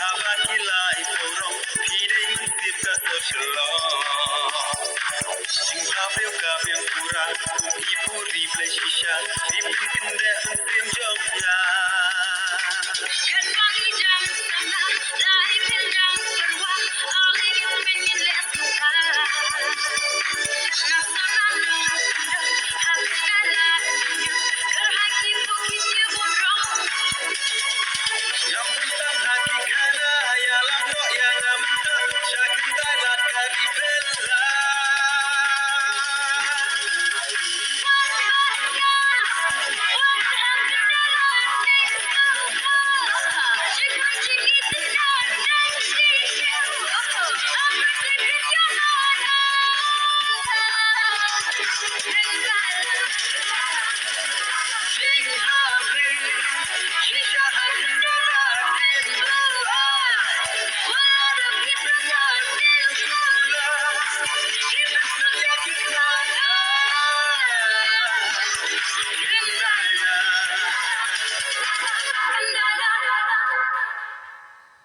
Habakilai porong pidai mensip ka social Jingka ka piang pura Kuki puri shisha Ripin kinde sim jongya Kat pagi jam sana Lai pinjang serwa Ali yumin les muka Nasana nung Hakna lalu Kerhaki bukit burung Yang buntang haki kana Yalam no yang amta Syakita lat karibela Sing Habri, Shisha Hakna